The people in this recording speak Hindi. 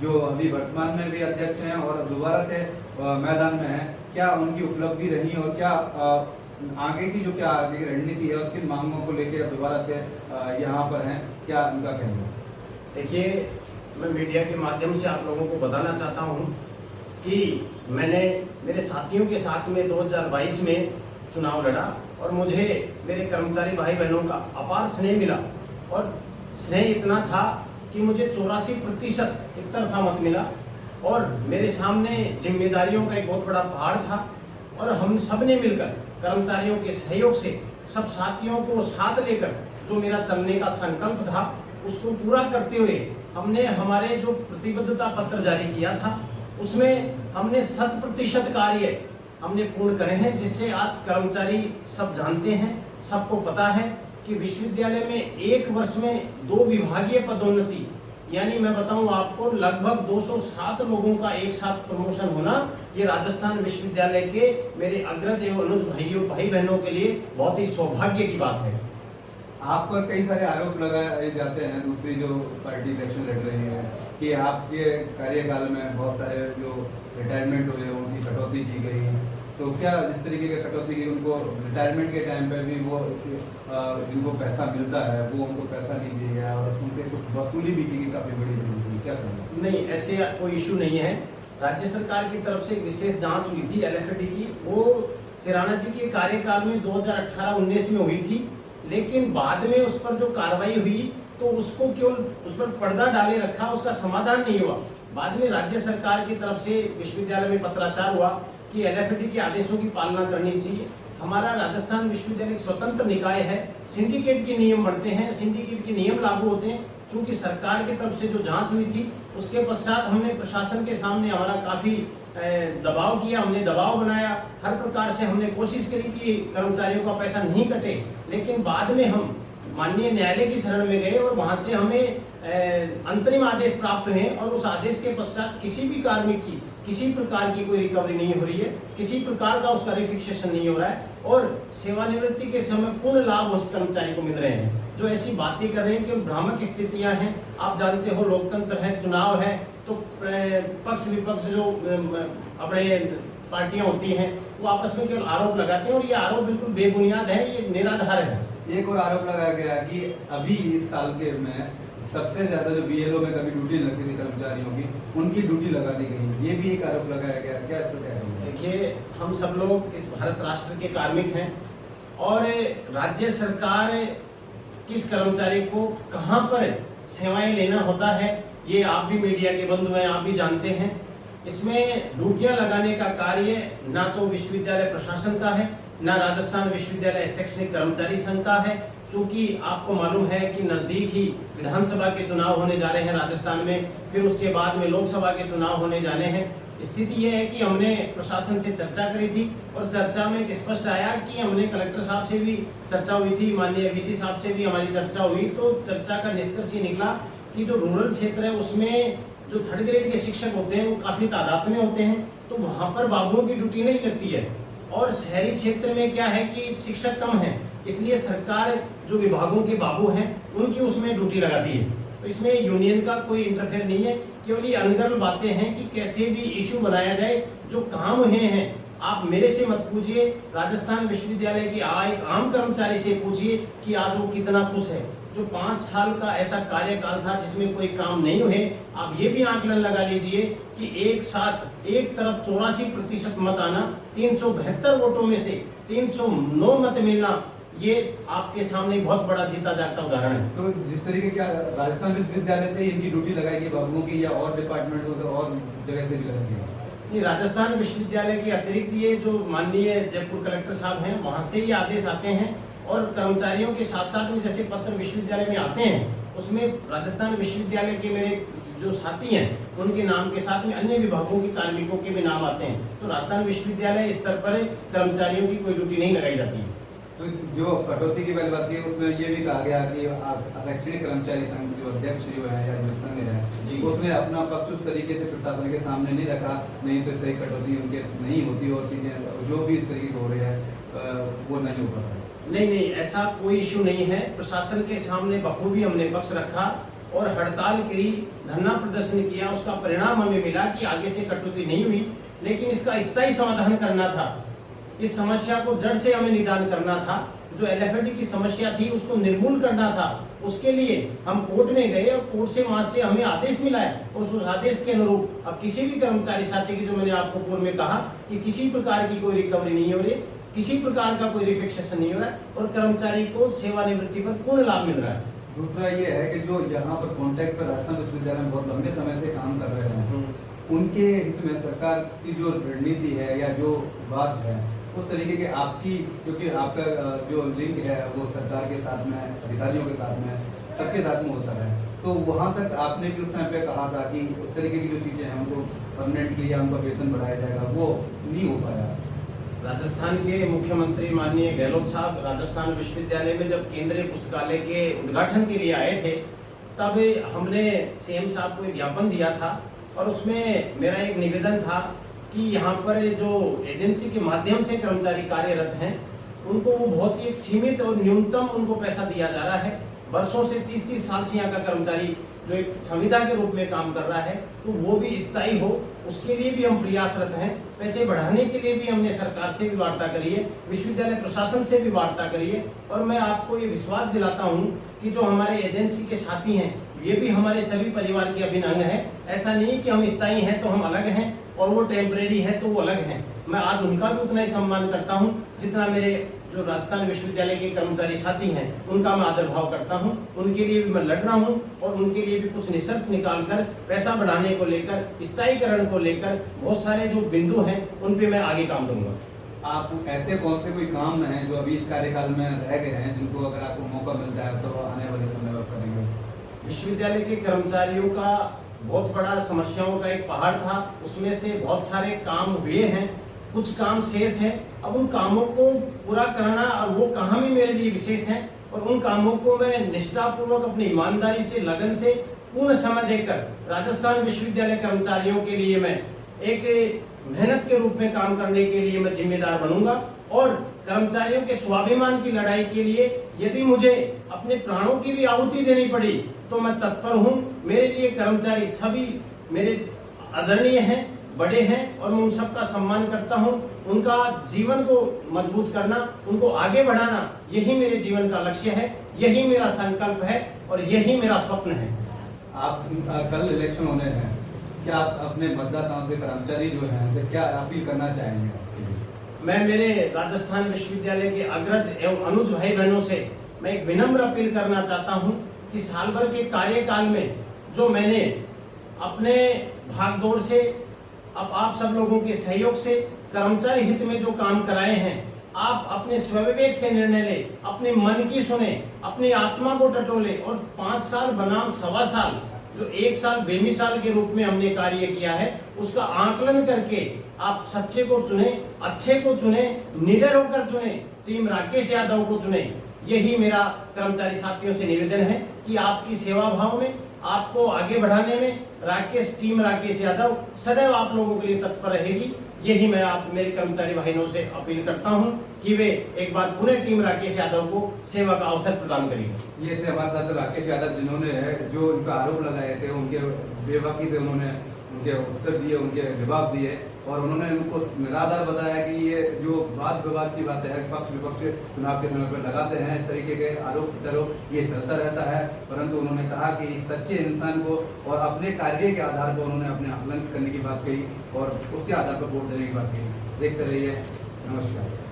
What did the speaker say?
जो अभी वर्तमान में भी अध्यक्ष हैं और दोबारा से मैदान में हैं, क्या उनकी उपलब्धि रही और क्या आगे की आगे की रणनीति है और किन मांगों को लेकर दोबारा से यहाँ पर हैं, क्या उनका कहना है? देखिए, मैं मीडिया के माध्यम से आप लोगों को बताना चाहता हूँ कि मैंने मेरे साथियों के साथ में 2022 में चुनाव लड़ा और मुझे मेरे कर्मचारी भाई बहनों का अपार स्नेह मिला और स्नेह इतना था कि मुझे 84% एक तरफा मत मिला और मेरे सामने जिम्मेदारियों का एक बहुत बड़ा पहाड़ था और हम सब ने मिलकर कर्मचारियों के सहयोग से सब साथियों को साथ लेकर जो मेरा चलने का संकल्प था उसको पूरा करते हुए हमने हमारे जो प्रतिबद्धता पत्र जारी किया था उसमें हमने 100% कार्य हमने पूर्ण करे हैं, जिससे आज कर्मचारी सब जानते हैं, सबको पता है कि विश्वविद्यालय में एक वर्ष में 2 विभागीय पदोन्नति, यानी मैं बताऊं आपको लगभग 207 लोगों का एक साथ प्रमोशन होना, ये राजस्थान विश्वविद्यालय के मेरे अग्रज एवं अनुज भाई बहनों के लिए बहुत ही सौभाग्य की बात है। आप पर कई सारे आरोप लगाए जाते हैं, दूसरी जो पार्टी इलेक्शन लड़ रही है, कि आपके कार्यकाल में बहुत सारे जो रिटायरमेंट हुए उनकी कटौती की गई, तो क्या जिस तरीके की कटौती की उनको रिटायरमेंट के टाइम पे भी वो जिनको पैसा मिलता है वो उनको पैसा नहीं दिया गया और उनसे कुछ वसूली भी की काफी बड़ी थी, क्या कहना? नहीं, ऐसे कोई इशू नहीं है। राज्य सरकार की तरफ से विशेष जांच हुई थी LFD की, वो चिराना जी के कार्यकाल में 2018-19 में हुई थी, लेकिन बाद में उस पर जो कार्रवाई हुई तो उसको केवल उस पर पर्दा डाले रखा, उसका समाधान नहीं हुआ। बाद में राज्य सरकार की तरफ से विश्वविद्यालय में पत्राचार हुआ कि LFD के आदेशों की पालना करनी चाहिए। हमारा राजस्थान विश्वविद्यालय एक स्वतंत्र निकाय है, सिंडिकेट के नियम बनते हैं, सिंडिकेट के नियम लागू होते हैं। चूंकि सरकार की तरफ से जो जांच हुई थी उसके पश्चात हमने प्रशासन के सामने हमारा काफी दबाव किया, हमने दबाव बनाया, हर प्रकार से हमने कोशिश करी कि कर्मचारियों का पैसा नहीं कटे, लेकिन बाद में हम माननीय न्यायालय की शरण में गए और वहां से हमें अंतरिम आदेश प्राप्त हुए और उस आदेश के पश्चात किसी भी कार्मिक की किसी प्रकार की कोई रिकवरी नहीं हो रही है, किसी प्रकार का उसका रिफिक्सेशन नहीं हो रहा है और सेवानिवृत्ति के समय पूर्ण लाभ उस कर्मचारी को मिल रहे हैं। जो ऐसी बातें कर रहे हैं कि भ्रामक स्थितियां हैं, आप जानते हो लोकतंत्र है, चुनाव है, तो पक्ष विपक्ष जो अपने पार्टियां होती हैं वो आपस में केवल आरोप लगाते हैं और ये आरोप बिल्कुल बेबुनियाद है, ये निराधार है। एक और आरोप लगाया गया कि अभी इस साल के में सबसे ज्यादा जो BLO में कभी ड्यूटी लगती थी कर्मचारियों की, उनकी ड्यूटी लगा दी गई, ये भी एक आरोप लगाया गया, क्या इस पर कह रहे हैं? देखिए, हम सब लोग इस भारत राष्ट्र के कार्मिक हैं और राज्य सरकार किस कर्मचारी को कहां पर सेवाएं लेना होता है ये आप भी मीडिया के बंधु हैं, आप भी जानते हैं। इसमें ड्यूटियां लगाने का कार्य ना तो विश्वविद्यालय प्रशासन का है, ना राजस्थान विश्वविद्यालय शैक्षणिक कर्मचारी संघ का है, क्योंकि आपको मालूम है कि नजदीक ही विधानसभा के चुनाव होने जा रहे हैं राजस्थान में, फिर उसके बाद में लोकसभा के चुनाव होने जाने हैं। स्थिति यह है कि हमने प्रशासन से चर्चा करी थी और चर्चा में स्पष्ट आया कि हमने कलेक्टर साहब से भी चर्चा हुई थी, माननीय VC साहब से भी हमारी चर्चा हुई, तो चर्चा का निष्कर्ष ये निकला कि जो रूरल क्षेत्र है उसमें जो 3rd ग्रेड के शिक्षक होते हैं वो काफी तादाद में होते हैं, तो वहां पर बाबुओं की ड्यूटी नहीं लगती है और शहरी क्षेत्र में क्या है कि शिक्षक कम है, इसलिए सरकार जो विभागों के बाबू हैं उनकी उसमें ड्यूटी लगाती है। तो इसमें यूनियन का कोई इंटरफेयर नहीं है, केवल ये अनगढ़ बातें हैं कि कैसे भी इशू बनाया जाए। जो काम हुए हैं आप मेरे से मत पूछिए, राजस्थान विश्वविद्यालय के एक आम कर्मचारी से पूछिए कि आज वो कितना खुश है। जो 5 साल का ऐसा कार्यकाल था जिसमें कोई काम नहीं हुए, आप ये भी आकलन लगा लीजिए कि एक साथ एक तरफ 84% मत आना, 372 वोटों में से 309 मत मिलना, ये आपके सामने बहुत बड़ा जीता जागता उदाहरण है। तो जिस तरीके क्या राजस्थान विश्वविद्यालय से इनकी ड्यूटी लगाएगी बाबुओं की या और डिपार्टमेंट और जगह से भी लगाएंगे? राजस्थान विश्वविद्यालय के अतिरिक्त ये जो माननीय जयपुर कलेक्टर साहब हैं वहां से ये आदेश आते हैं और कर्मचारियों के साथ साथ में जैसे पत्र विश्वविद्यालय में आते हैं उसमें राजस्थान विश्वविद्यालय के मेरे जो साथी हैं उनके नाम के साथ में अन्य विभागों के कार्मिकों के भी नाम आते हैं। तो राजस्थान विश्वविद्यालय स्तर पर कर्मचारियों की कोई ड्यूटी नहीं लगाई जाती है। तो जो कटौती की पहली बात की उसमें ये भी कहा गया कि शैक्षणिक कर्मचारी संघ जो अध्यक्ष जो है या जो संघ है उसने अपना पक्ष उस तरीके से प्रशासन के सामने नहीं रखा, नहीं तो इस तरह की कटौती उनके नहीं होती और चीजें जो भी इस तरीके की हो रही है वो नहीं हो पाता। नहीं, ऐसा कोई इशू नहीं है। प्रशासन के सामने बखूबी हमने पक्ष रखा और हड़ताल करी, धरना प्रदर्शन किया, उसका परिणाम हमें मिला कि आगे से कटौती नहीं हुई, लेकिन इसका स्थायी समाधान करना था। इस समस्या को जड़ से हमें निदान करना था। जो एलएफएडी की समस्या थी उसको निर्मूल करना था। उसके लिए हम कोर्ट में गए और कोर्ट से वहां से हमें आदेश मिला है और उस आदेश के अनुरूप अब किसी भी कर्मचारी साथी की, जो मैंने आपको पूर्व में कहा कि किसी प्रकार की कोई रिकवरी नहीं हो रही, किसी प्रकार का कोई रिफिक्सेशन नहीं हो रहा है और कर्मचारी को सेवानिवृत्ति पर पूर्ण लाभ मिल रहा है। दूसरा ये है कि जो यहाँ पर कॉन्ट्रैक्ट पर राजस्थान विश्वविद्यालय में बहुत लंबे समय से काम कर रहे हैं, उनके हित में सरकार की जो रणनीति है या जो बात है उस तरीके की आपकी, क्योंकि आपका जो लिंक है वो सरकार के साथ में, अधिकारियों के साथ में, सबके साथ में होता है, तो वहाँ तक आपने भी उस टाइम पे कहा था कि उस तरीके की जो चीजें हैं उनको परमानेंट की या उनका वेतन बढ़ाया जाएगा, वो नहीं हो पाया। राजस्थान के मुख्यमंत्री माननीय गहलोत साहब राजस्थान विश्वविद्यालय में जब केंद्रीय पुस्तकालय के उद्घाटन के लिए आए थे, तब हमने सीएम साहब को एक ज्ञापन दिया था और उसमें मेरा एक निवेदन था कि यहाँ पर जो एजेंसी के माध्यम से कर्मचारी कार्यरत हैं उनको वो बहुत ही एक सीमित और न्यूनतम उनको पैसा दिया जा रहा है। वर्षों से 30-30 साल से यहाँ का कर्मचारी जो एक संविदा के रूप में काम कर रहा है, तो वो भी स्थायी हो, उसके लिए भी हम प्रयासरत हैं। पैसे बढ़ाने के लिए भी हमने सरकार से भी वार्ता करी है, विश्वविद्यालय प्रशासन से भी वार्ता करी है और मैं आपको ये विश्वास दिलाता हूँ कि जो हमारे एजेंसी के साथी हैं ये भी हमारे सभी परिवार के अभिन्न अंग है। ऐसा नहीं कि हम स्थायी हैं तो हम अलग हैं और वो टेम्परेरी है तो वो अलग हैं। मैं आज उनका भी उतना ही सम्मान करता हूँ जितना मेरे जो राजस्थान विश्वविद्यालय के कर्मचारी साथी हैं उनका मैं आदर भाव करता हूँ। उनके लिए भी मैं लड़ रहा हूँ और उनके लिए भी कुछ निष्कर्ष निकालकर पैसा बढ़ाने को लेकर, स्थायीकरण को लेकर बहुत सारे जो बिंदु हैं उन पे मैं आगे काम करूंगा। आप ऐसे कौन से कोई काम हैं जो अभी इस कार्यकाल में रह गए हैं जिनको अगर आपको मौका मिलता है तो आने वाले समय में करेंगे? विश्वविद्यालय के कर्मचारियों का बहुत बड़ा समस्याओं का एक पहाड़ था, उसमें से बहुत सारे काम हुए हैं, कुछ काम शेष है। अब उन कामों को पूरा करना और वो काम ही मेरे लिए विशेष है और उन कामों को मैं निष्ठापूर्वक अपनी ईमानदारी से, लगन से, पूर्ण समय देकर राजस्थान विश्वविद्यालय कर्मचारियों के लिए मैं एक मेहनत के रूप में काम करने के लिए मैं जिम्मेदार बनूंगा और कर्मचारियों के स्वाभिमान की लड़ाई के लिए यदि मुझे अपने प्राणों की भी आहुति देनी पड़ी तो मैं तत्पर हूं। मेरे लिए कर्मचारी सभी मेरे आदरणीय हैं, बड़े हैं और मैं उन सबका सम्मान करता हूं। उनका जीवन को मजबूत करना, उनको आगे बढ़ाना, यही मेरे जीवन का लक्ष्य है, यही मेरा संकल्प है और यही मेरा स्वप्न है। आप कल इलेक्शन होने हैं, क्या आप अपने मतदाताओं से, कर्मचारी जो हैं उनसे क्या अपील करना चाहेंगे? मैं मेरे राजस्थान विश्वविद्यालय के अग्रज एवं अनुज भाई बहनों से मैं एक विनम्र अपील करना चाहता हूं कि साल भर के कार्यकाल में जो मैंने अपने भागदौड़ से, अब आप सब लोगों के सहयोग से कर्मचारी हित में जो काम कराए हैं, आप अपने स्वविवेक से निर्णय ले, अपने मन की सुने, अपनी आत्मा को टटोले और 5 साल बनाम 1.25 साल जो 1 साल बेमिसाल के रूप में हमने कार्य किया है उसका आकलन करके आप सच्चे को चुने, अच्छे को चुने, निडर होकर चुने, टीम राकेश यादव को चुने। यही मेरा कर्मचारी साथियों से निवेदन है कि आपकी सेवा भाव में, आपको आगे बढ़ाने में टीम राकेश यादव सदैव आप लोगों के लिए तत्पर रहेगी। यही मैं आप मेरे कर्मचारी भाइयों से अपील करता हूं कि वे एक बार पुनः टीम राकेश यादव को सेवा का अवसर प्रदान करेंगे। ये थे हमारे साथ राकेश यादव, जिन्होंने जो उनका आरोप लगाए थे उनके बेबाकी से उन्होंने उनके उत्तर दिए, उनके जवाब दिए और उन्होंने उनको निराधार बताया कि ये जो वाद विवाद की बातें हैं, पक्ष विपक्ष चुनाव के समय पर लगाते हैं, इस तरीके के आरोप प्रत्यारोप ये चलता रहता है। परंतु उन्होंने कहा कि एक सच्चे इंसान को और अपने कार्य के आधार पर उन्होंने अपने आकलन करने की बात कही और उसके आधार पर वोट देने की बात कही। देखते रहिए। नमस्कार।